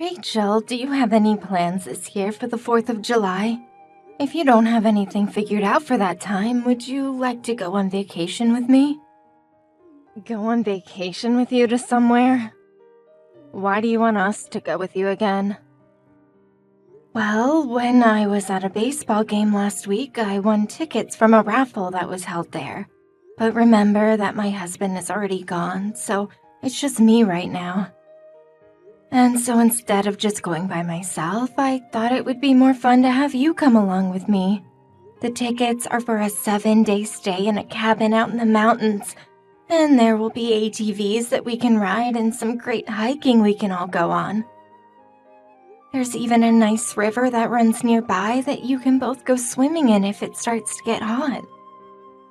Rachel, do you have any plans this year for the 4th of July? If you don't have anything figured out for that time, would you like to go on vacation with me? Go on vacation with you to somewhere? Why do you want us to go with you again? Well, when I was at a baseball game last week, I won tickets from a raffle that was held there. But remember that my husband is already gone, so it's just me right now. And so instead of just going by myself, I thought it would be more fun to have you come along with me. The tickets are for a 7-day stay in a cabin out in the mountains, and there will be ATVs that we can ride and some great hiking we can all go on. There's even a nice river that runs nearby that you can both go swimming in if it starts to get hot.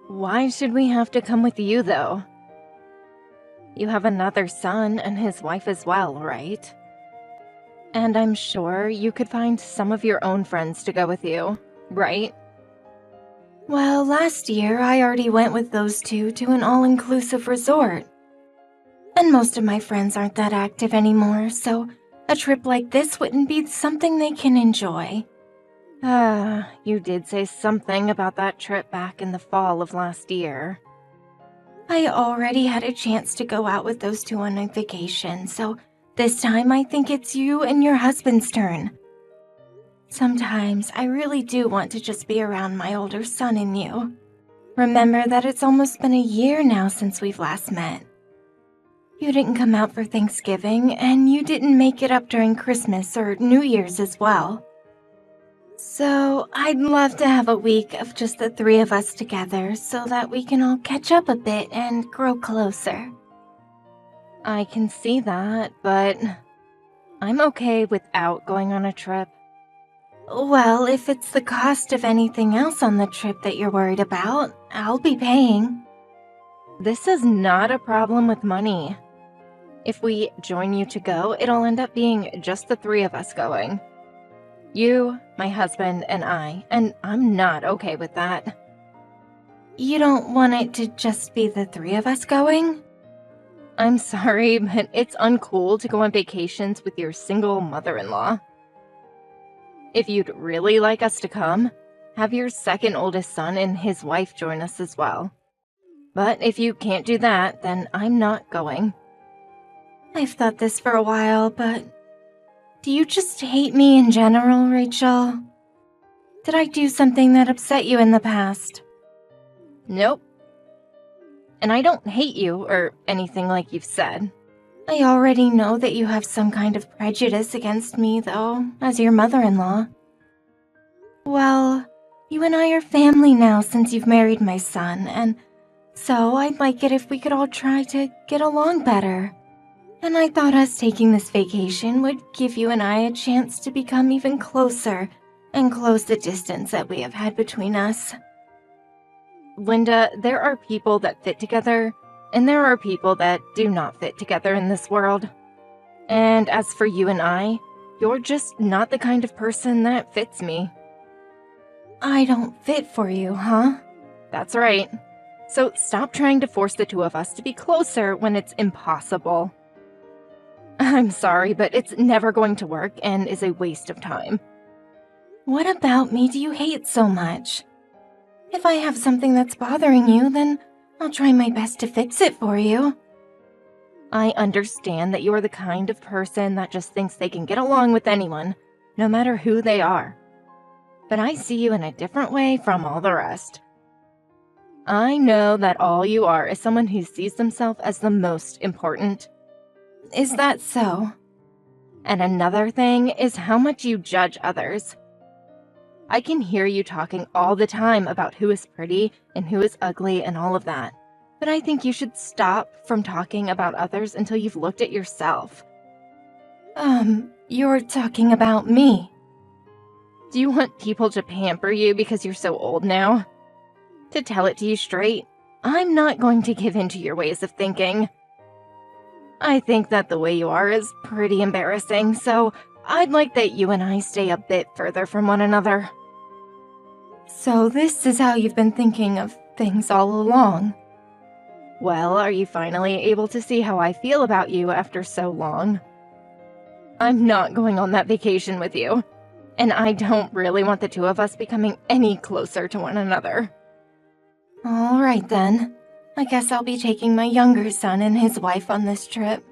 Why should we have to come with you, though? You have another son and his wife as well, right? And I'm sure you could find some of your own friends to go with you, right? Well, last year I already went with those two to an all-inclusive resort. And most of my friends aren't that active anymore, so a trip like this wouldn't be something they can enjoy. You did say something about that trip back in the fall of last year. I already had a chance to go out with those two on a vacation, so this time I think it's you and your husband's turn. Sometimes I really do want to just be around my older son and you. Remember that it's almost been a year now since we've last met. You didn't come out for Thanksgiving, and you didn't make it up during Christmas or New Year's as well. So I'd love to have a week of just the three of us together so that we can all catch up a bit and grow closer. I can see that, but I'm okay without going on a trip. Well, if it's the cost of anything else on the trip that you're worried about, I'll be paying. This is not a problem with money. If we join you to go, it'll end up being just the three of us going. You, my husband, and I'm not okay with that. You don't want it to just be the three of us going? I'm sorry, but it's uncool to go on vacations with your single mother-in-law. If you'd really like us to come, have your second oldest son and his wife join us as well. But if you can't do that, then I'm not going. I've thought this for a while, but do you just hate me in general, Rachel? Did I do something that upset you in the past? Nope. And I don't hate you or anything like you've said. I already know that you have some kind of prejudice against me, though, as your mother-in-law. Well, you and I are family now since you've married my son, and so I'd like it if we could all try to get along better. And I thought us taking this vacation would give you and I a chance to become even closer and close the distance that we have had between us. Linda, there are people that fit together, and there are people that do not fit together in this world. And as for you and I, you're just not the kind of person that fits me. I don't fit for you, huh? That's right. So stop trying to force the two of us to be closer when it's impossible. I'm sorry, but it's never going to work and is a waste of time. What about me do you hate so much? If I have something that's bothering you, then I'll try my best to fix it for you. I understand that you're the kind of person that just thinks they can get along with anyone, no matter who they are. But I see you in a different way from all the rest. I know that all you are is someone who sees themselves as the most important. Is that so? And another thing is how much you judge others. I can hear you talking all the time about who is pretty and who is ugly and all of that, but I think you should stop from talking about others until you've looked at yourself. You're talking about me. Do you want people to pamper you because you're so old now? To tell it to you straight, I'm not going to give in to your ways of thinking. I think that the way you are is pretty embarrassing, so I'd like that you and I stay a bit further from one another. So this is how you've been thinking of things all along. Well, are you finally able to see how I feel about you after so long? I'm not going on that vacation with you. And I don't really want the two of us becoming any closer to one another. All right then. I guess I'll be taking my younger son and his wife on this trip.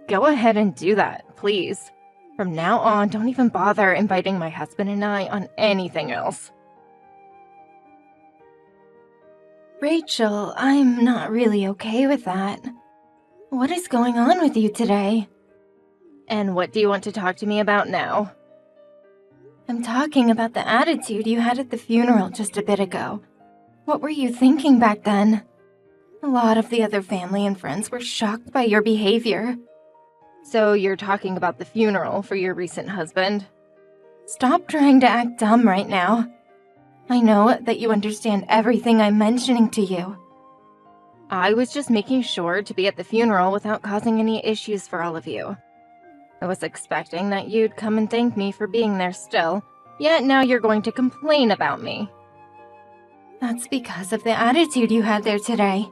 Go ahead and do that, please. From now on, don't even bother inviting my husband and I on anything else. Rachel, I'm not really okay with that. What is going on with you today? And what do you want to talk to me about now? I'm talking about the attitude you had at the funeral just a bit ago. What were you thinking back then? A lot of the other family and friends were shocked by your behavior. So you're talking about the funeral for your recent husband? Stop trying to act dumb right now. I know that you understand everything I'm mentioning to you. I was just making sure to be at the funeral without causing any issues for all of you. I was expecting that you'd come and thank me for being there still, yet now you're going to complain about me. That's because of the attitude you had there today.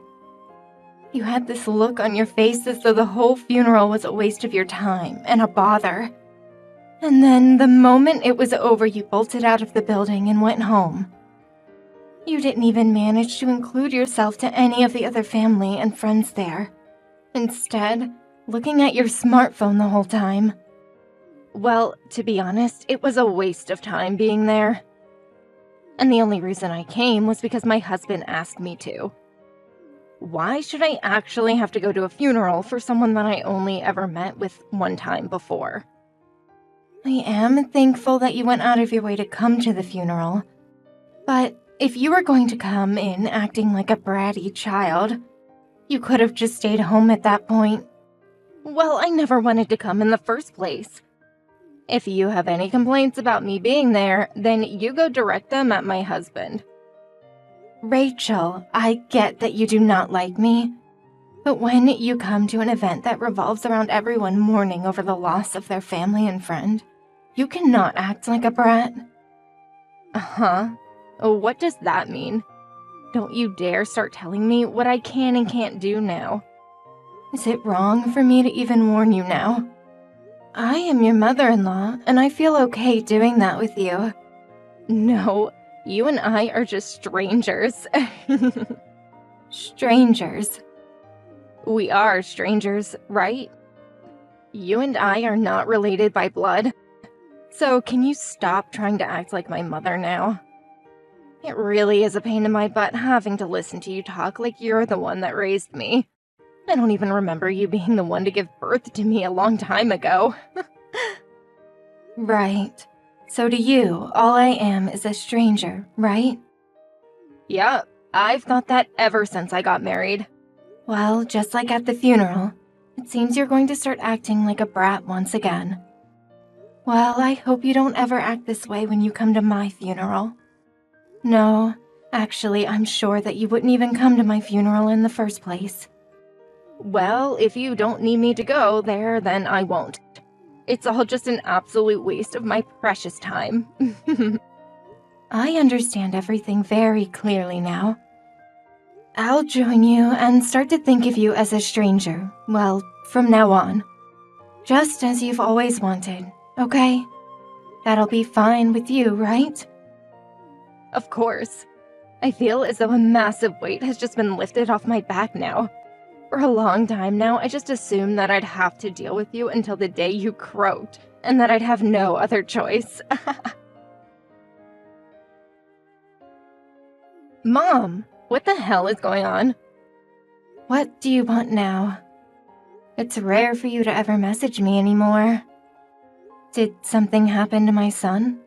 You had this look on your face as though the whole funeral was a waste of your time and a bother. And then, the moment it was over, you bolted out of the building and went home. You didn't even manage to include yourself to any of the other family and friends there. Instead, looking at your smartphone the whole time. Well, to be honest, it was a waste of time being there. And the only reason I came was because my husband asked me to. Why should I actually have to go to a funeral for someone that I only ever met with one time before? I am thankful that you went out of your way to come to the funeral. But if you were going to come in acting like a bratty child, you could have just stayed home at that point. Well, I never wanted to come in the first place. If you have any complaints about me being there, then you go direct them at my husband. Rachel, I get that you do not like me, but when you come to an event that revolves around everyone mourning over the loss of their family and friend, you cannot act like a brat. Uh-huh. What does that mean? Don't you dare start telling me what I can and can't do now. Is it wrong for me to even warn you now? I am your mother-in-law, and I feel okay doing that with you. No, you and I are just strangers. Strangers? We are strangers, right? You and I are not related by blood. So can you stop trying to act like my mother now? It really is a pain in my butt having to listen to you talk like you're the one that raised me. I don't even remember you being the one to give birth to me a long time ago. Right. So to you, all I am is a stranger, right? Yeah, I've thought that ever since I got married. Well, just like at the funeral, it seems you're going to start acting like a brat once again. Well, I hope you don't ever act this way when you come to my funeral. No, actually, I'm sure that you wouldn't even come to my funeral in the first place. Well, if you don't need me to go there, then I won't. It's all just an absolute waste of my precious time. I understand everything very clearly now. I'll join you and start to think of you as a stranger, well, from now on. Just as you've always wanted, okay? That'll be fine with you, right? Of course. I feel as though a massive weight has just been lifted off my back now. For a long time now, I just assumed that I'd have to deal with you until the day you croaked, and that I'd have no other choice. Mom, what the hell is going on? What do you want now? It's rare for you to ever message me anymore. Did something happen to my son?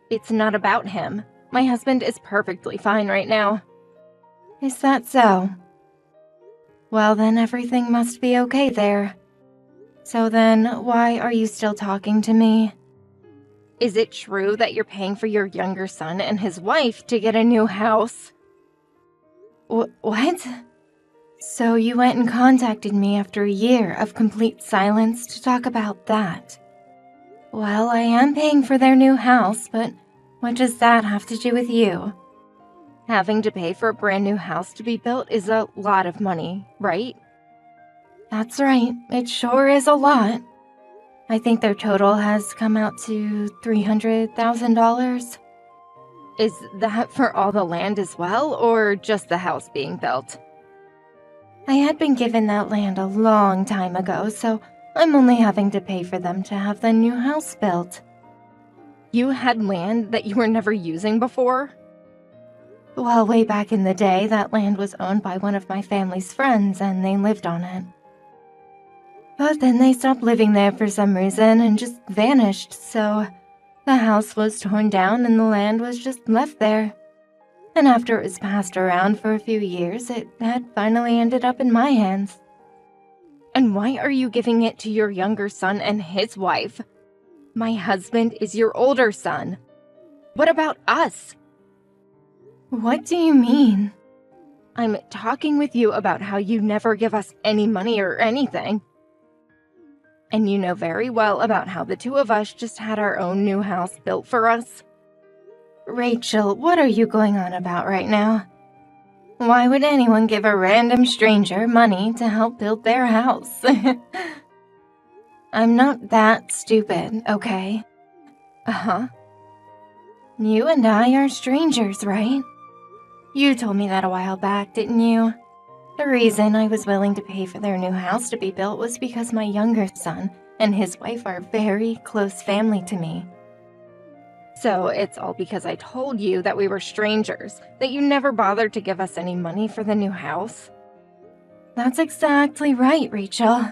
It's not about him. My husband is perfectly fine right now. Is that so? Well, then everything must be okay there. So then, why are you still talking to me? Is it true that you're paying for your younger son and his wife to get a new house? What? So you went and contacted me after a year of complete silence to talk about that? Well, I am paying for their new house, but what does that have to do with you? Having to pay for a brand new house to be built is a lot of money, right? That's right, it sure is a lot. I think their total has come out to $300,000. Is that for all the land as well, or just the house being built? I had been given that land a long time ago, so I'm only having to pay for them to have the new house built. You had land that you were never using before? Well, way back in the day, that land was owned by one of my family's friends, and they lived on it. But then they stopped living there for some reason and just vanished, so the house was torn down and the land was just left there. And after it was passed around for a few years, it had finally ended up in my hands. And why are you giving it to your younger son and his wife? My husband is your older son. What about us? What do you mean? I'm talking with you about how you never give us any money or anything. And you know very well about how the two of us just had our own new house built for us. Rachel, what are you going on about right now? Why would anyone give a random stranger money to help build their house? I'm not that stupid, okay? Uh-huh. You and I are strangers, right? You told me that a while back, didn't you? The reason I was willing to pay for their new house to be built was because my younger son and his wife are very close family to me. So it's all because I told you that we were strangers, that you never bothered to give us any money for the new house? That's exactly right, Rachel.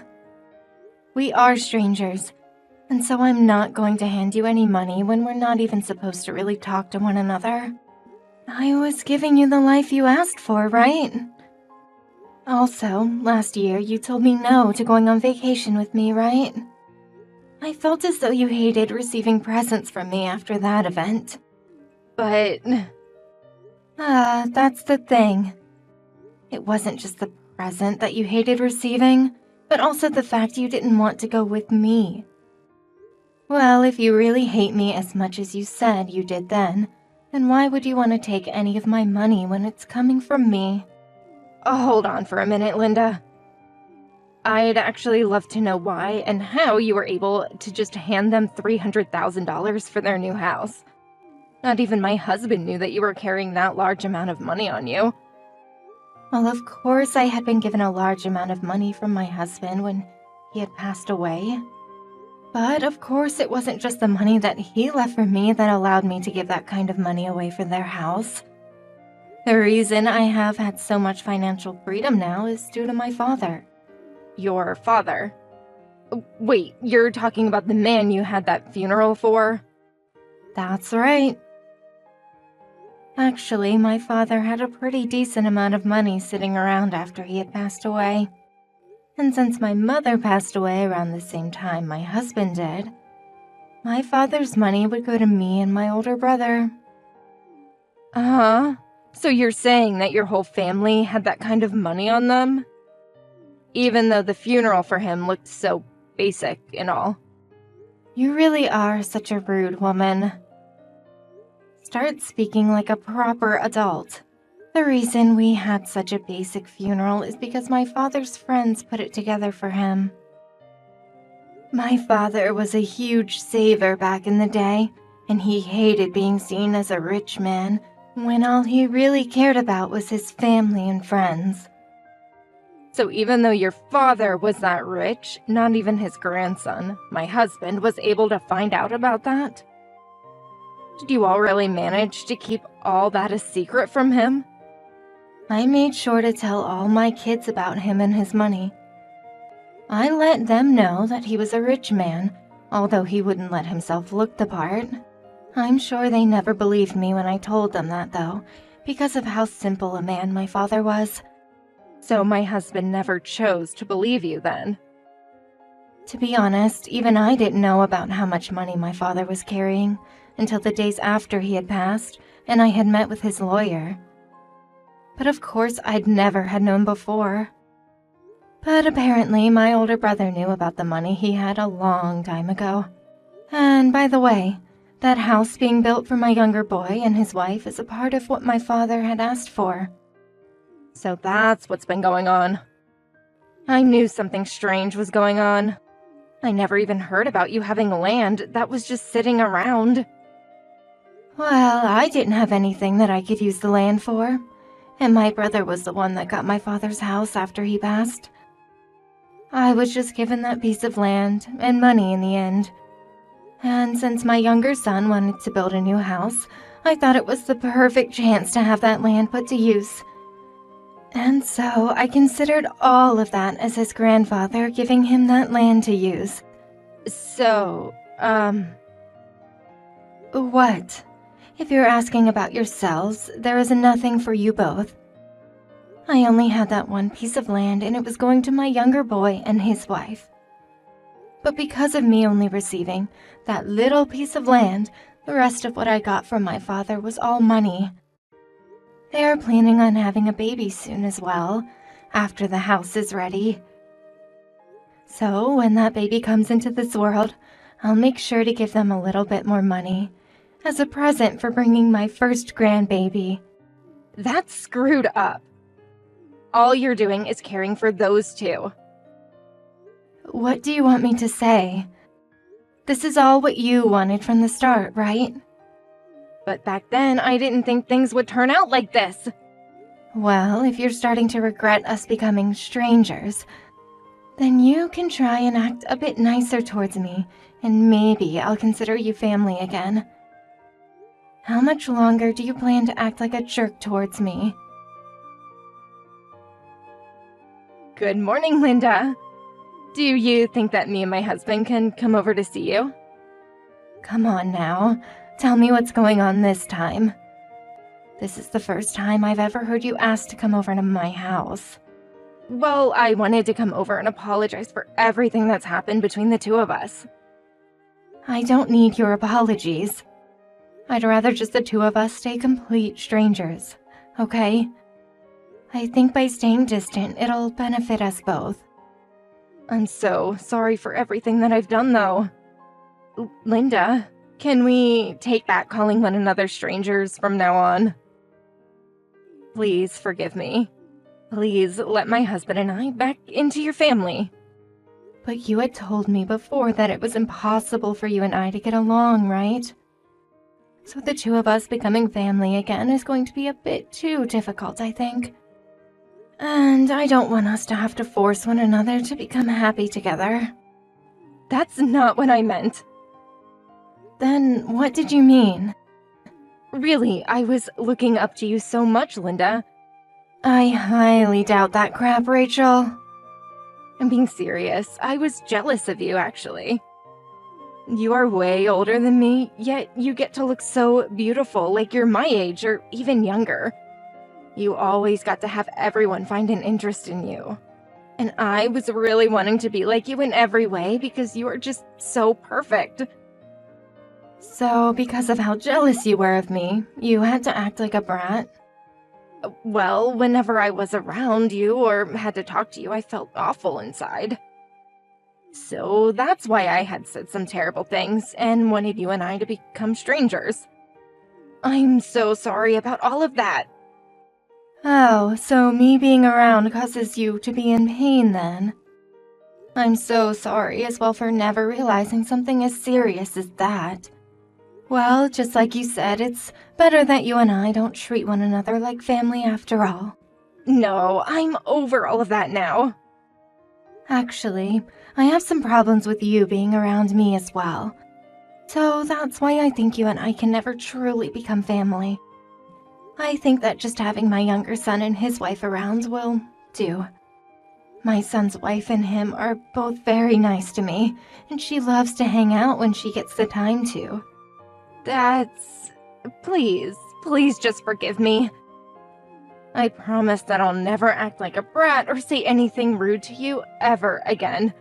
We are strangers, and so I'm not going to hand you any money when we're not even supposed to really talk to one another. I was giving you the life you asked for, right? Also, last year you told me no to going on vacation with me, right? I felt as though you hated receiving presents from me after that event. But... that's the thing. It wasn't just the present that you hated receiving, but also the fact you didn't want to go with me. Well, if you really hate me as much as you said you did then why would you want to take any of my money when it's coming from me? Oh, hold on for a minute, Linda. I'd actually love to know why and how you were able to just hand them $300,000 for their new house. Not even my husband knew that you were carrying that large amount of money on you. Well, of course I had been given a large amount of money from my husband when he had passed away. But of course it wasn't just the money that he left for me that allowed me to give that kind of money away for their house. The reason I have had so much financial freedom now is due to my father. Your father? Wait, you're talking about the man you had that funeral for? That's right. Actually, my father had a pretty decent amount of money sitting around after he had passed away. And since my mother passed away around the same time my husband did, my father's money would go to me and my older brother. Uh-huh. So you're saying that your whole family had that kind of money on them? Even though the funeral for him looked so basic and all. You really are such a rude woman. Start speaking like a proper adult. The reason we had such a basic funeral is because my father's friends put it together for him. My father was a huge saver back in the day, and he hated being seen as a rich man when all he really cared about was his family and friends. So even though your father was that rich, not even his grandson, my husband, was able to find out about that? Did you all really manage to keep all that a secret from him? I made sure to tell all my kids about him and his money. I let them know that he was a rich man, although he wouldn't let himself look the part. I'm sure they never believed me when I told them that, though, because of how simple a man my father was. So my husband never chose to believe you, then? To be honest, even I didn't know about how much money my father was carrying until the days after he had passed, and I had met with his lawyer. But of course, I'd never had known before. But apparently, my older brother knew about the money he had a long time ago. And by the way, that house being built for my younger boy and his wife is a part of what my father had asked for. So that's what's been going on. I knew something strange was going on. I never even heard about you having land that was just sitting around. Well, I didn't have anything that I could use the land for, and my brother was the one that got my father's house after he passed. I was just given that piece of land and money in the end. And since my younger son wanted to build a new house, I thought it was the perfect chance to have that land put to use. And so I considered all of that as his grandfather giving him that land to use. So, What? If you're asking about yourselves, there is nothing for you both. I only had that one piece of land and it was going to my younger boy and his wife. But because of me only receiving that little piece of land, the rest of what I got from my father was all money. They are planning on having a baby soon as well, after the house is ready. So when that baby comes into this world, I'll make sure to give them a little bit more money, as a present for bringing my first grandbaby. that's screwed up. All you're doing is caring for those two. What do you want me to say? This is all what you wanted from the start, right? But back then, I didn't think things would turn out like this. Well, if you're starting to regret us becoming strangers, then you can try and act a bit nicer towards me, and maybe I'll consider you family again. How much longer do you plan to act like a jerk towards me? Good morning, Linda. Do you think that me and my husband can come over to see you? Come on now, tell me what's going on this time. This is the first time I've ever heard you ask to come over to my house. Well, I wanted to come over and apologize for everything that's happened between the two of us. I don't need your apologies. I'd rather just the two of us stay complete strangers, okay? I think by staying distant, it'll benefit us both. I'm so sorry for everything that I've done, though. Linda, can we take back calling one another strangers from now on? Please forgive me. Please let my husband and I back into your family. But you had told me before that it was impossible for you and I to get along, right? So the two of us becoming family again is going to be a bit too difficult, I think. And I don't want us to have to force one another to become happy together. That's not what I meant. Then what did you mean? Really, I was looking up to you so much, Linda. I highly doubt that crap, Rachel. I'm being serious. I was jealous of you, actually. You are way older than me, yet you get to look so beautiful, like you're my age or even younger. You always got to have everyone find an interest in you. And I was really wanting to be like you in every way because you are just so perfect. So, because of how jealous you were of me, you had to act like a brat? Well, whenever I was around you or had to talk to you, I felt awful inside. So that's why I had said some terrible things and wanted you and I to become strangers. I'm so sorry about all of that. Oh, so me being around causes you to be in pain then? I'm so sorry as well for never realizing something as serious as that. Well, just like you said, it's better that you and I don't treat one another like family after all. No, I'm over all of that now. Actually, I have some problems with you being around me as well. So that's why I think you and I can never truly become family. I think that just having my younger son and his wife around will do. My son's wife and him are both very nice to me, and she loves to hang out when she gets the time to. Please just forgive me. I promise that I'll never act like a brat or say anything rude to you ever again.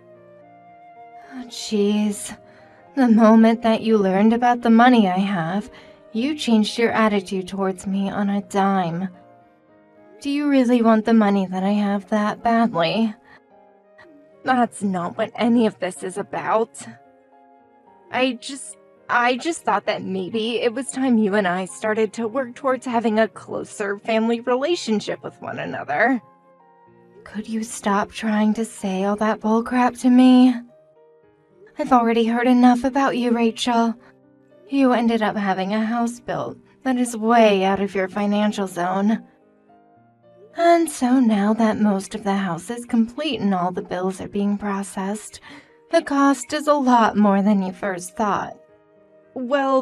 Oh, jeez. The moment that you learned about the money I have, you changed your attitude towards me on a dime. Do you really want the money that I have that badly? That's not what any of this is about. I just thought that maybe it was time you and I started to work towards having a closer family relationship with one another. Could you stop trying to say all that bullcrap to me? I've already heard enough about you, Rachel. You ended up having a house built that is way out of your financial zone. And so now that most of the house is complete and all the bills are being processed, the cost is a lot more than you first thought. Well,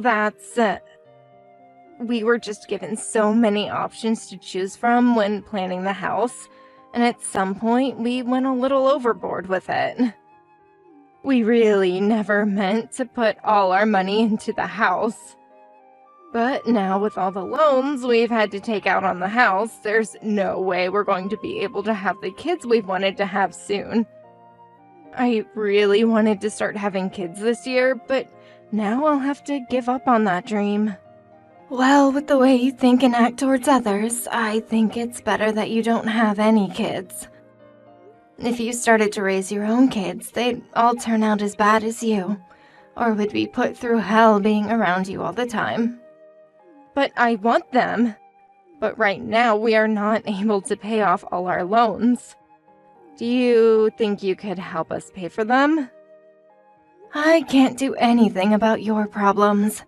we were just given so many options to choose from when planning the house, and at some point we went a little overboard with it. We really never meant to put all our money into the house. But now with all the loans we've had to take out on the house, there's no way we're going to be able to have the kids we've wanted to have soon. I really wanted to start having kids this year, but now I'll have to give up on that dream. Well, with the way you think and act towards others, I think it's better that you don't have any kids. If you started to raise your own kids, they'd all turn out as bad as you, or would be put through hell being around you all the time. But I want them. But right now we are not able to pay off all our loans. Do you think you could help us pay for them? I can't do anything about your problems.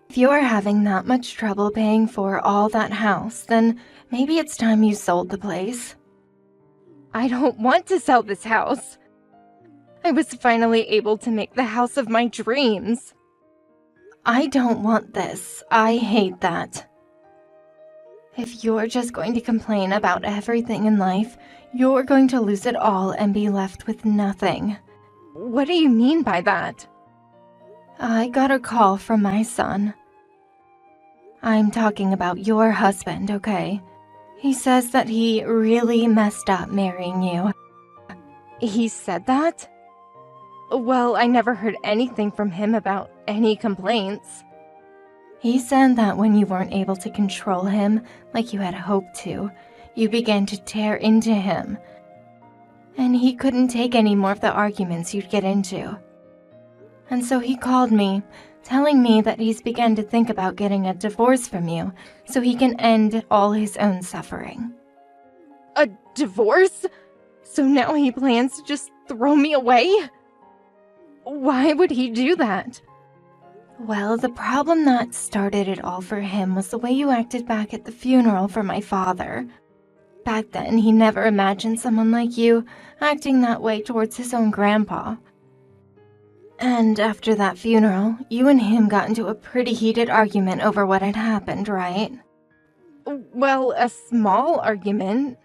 If you're having that much trouble paying for all that house, then maybe it's time you sold the place. I don't want to sell this house. I was finally able to make the house of my dreams. I don't want this. I hate that. If you're just going to complain about everything in life, you're going to lose it all and be left with nothing. What do you mean by that? I got a call from my son. I'm talking about your husband, okay? He says that he really messed up marrying you. He said that? Well, I never heard anything from him about any complaints. He said that when you weren't able to control him like you had hoped to, you began to tear into him. And he couldn't take any more of the arguments you'd get into. And so he called me, telling me that he's begun to think about getting a divorce from you so he can end all his own suffering. A divorce? So now he plans to just throw me away? Why would he do that? Well, the problem that started it all for him was the way you acted back at the funeral for my father. Back then, he never imagined someone like you acting that way towards his own grandpa. And after that funeral, you and him got into a pretty heated argument over what had happened, right? Well, a small argument.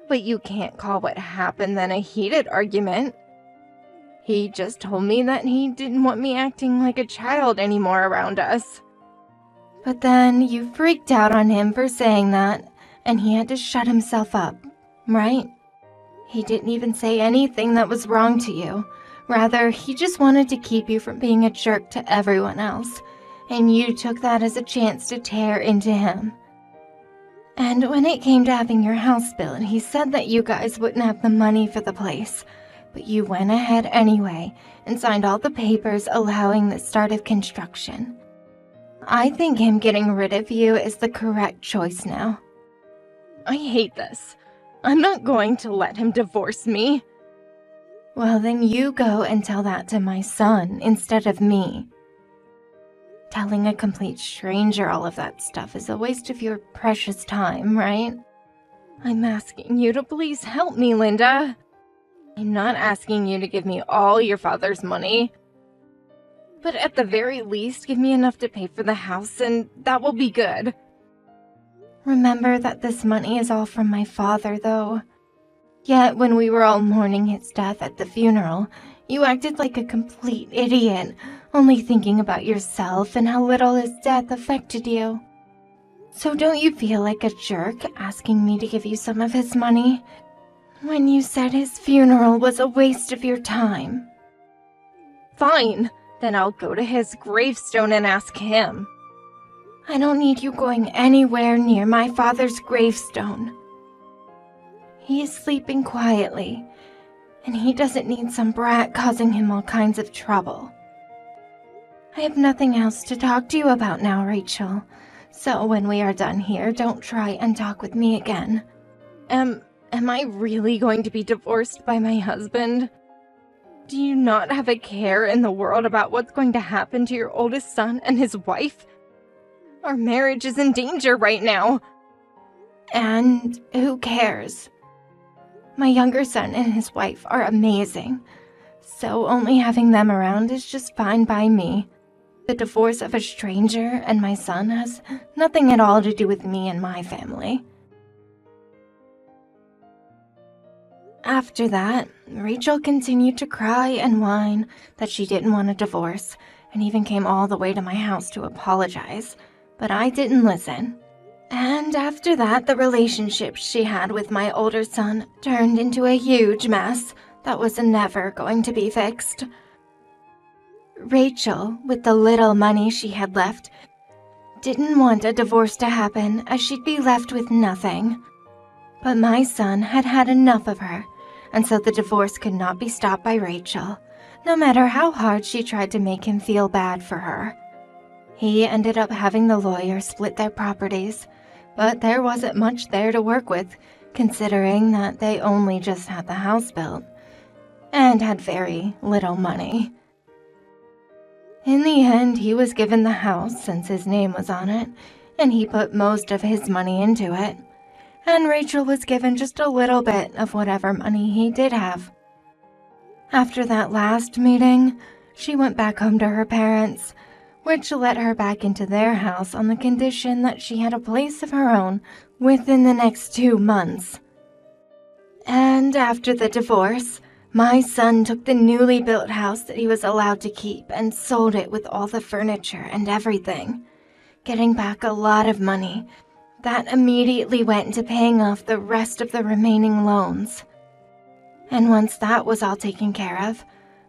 But you can't call what happened then a heated argument. He just told me that he didn't want me acting like a child anymore around us. But then you freaked out on him for saying that, and he had to shut himself up, right? He didn't even say anything that was wrong to you. Rather, he just wanted to keep you from being a jerk to everyone else, and you took that as a chance to tear into him. And when it came to having your house built, he said that you guys wouldn't have the money for the place, but you went ahead anyway and signed all the papers allowing the start of construction. I think him getting rid of you is the correct choice now. I hate this. I'm not going to let him divorce me. Well, then you go and tell that to my son instead of me. Telling a complete stranger all of that stuff is a waste of your precious time, right? I'm asking you to please help me, Linda. I'm not asking you to give me all your father's money. But at the very least, give me enough to pay for the house, and that will be good. Remember that this money is all from my father, though. Yet when we were all mourning his death at the funeral, you acted like a complete idiot, only thinking about yourself and how little his death affected you. So don't you feel like a jerk asking me to give you some of his money when you said his funeral was a waste of your time? Fine, then I'll go to his gravestone and ask him. I don't need you going anywhere near my father's gravestone. He is sleeping quietly, and he doesn't need some brat causing him all kinds of trouble. I have nothing else to talk to you about now, Rachel, so when we are done here, don't try and talk with me again. Am I really going to be divorced by my husband? Do you not have a care in the world about what's going to happen to your oldest son and his wife? Our marriage is in danger right now. And who cares? My younger son and his wife are amazing, so only having them around is just fine by me. The divorce of a stranger and my son has nothing at all to do with me and my family. After that, Rachel continued to cry and whine that she didn't want a divorce, and even came all the way to my house to apologize, but I didn't listen. And after that, the relationship she had with my older son turned into a huge mess that was never going to be fixed. Rachel, with the little money she had left, didn't want a divorce to happen as she'd be left with nothing. But my son had had enough of her, and so the divorce could not be stopped by Rachel, no matter how hard she tried to make him feel bad for her. He ended up having the lawyer split their properties, but there wasn't much there to work with, considering that they only just had the house built, and had very little money. In the end, he was given the house since his name was on it, and he put most of his money into it. And Rachel was given just a little bit of whatever money he did have. After that last meeting, she went back home to her parents, which let her back into their house on the condition that she had a place of her own within the next 2 months. And after the divorce, my son took the newly built house that he was allowed to keep and sold it with all the furniture and everything, getting back a lot of money that immediately went into paying off the rest of the remaining loans. And once that was all taken care of,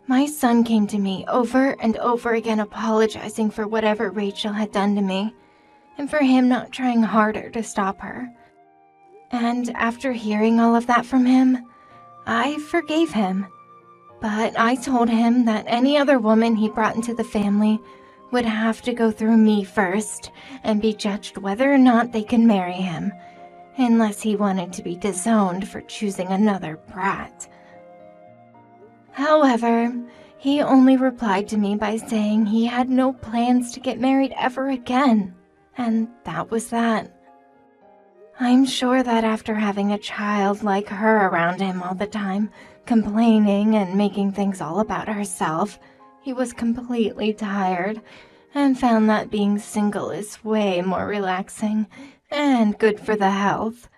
my son came to me over and over again apologizing for whatever Rachel had done to me, and for him not trying harder to stop her. And after hearing all of that from him, I forgave him. But I told him that any other woman he brought into the family would have to go through me first and be judged whether or not they could marry him, unless he wanted to be disowned for choosing another brat. However, he only replied to me by saying he had no plans to get married ever again, and that was that. I'm sure that after having a child like her around him all the time, complaining and making things all about herself, he was completely tired and found that being single is way more relaxing and good for the health.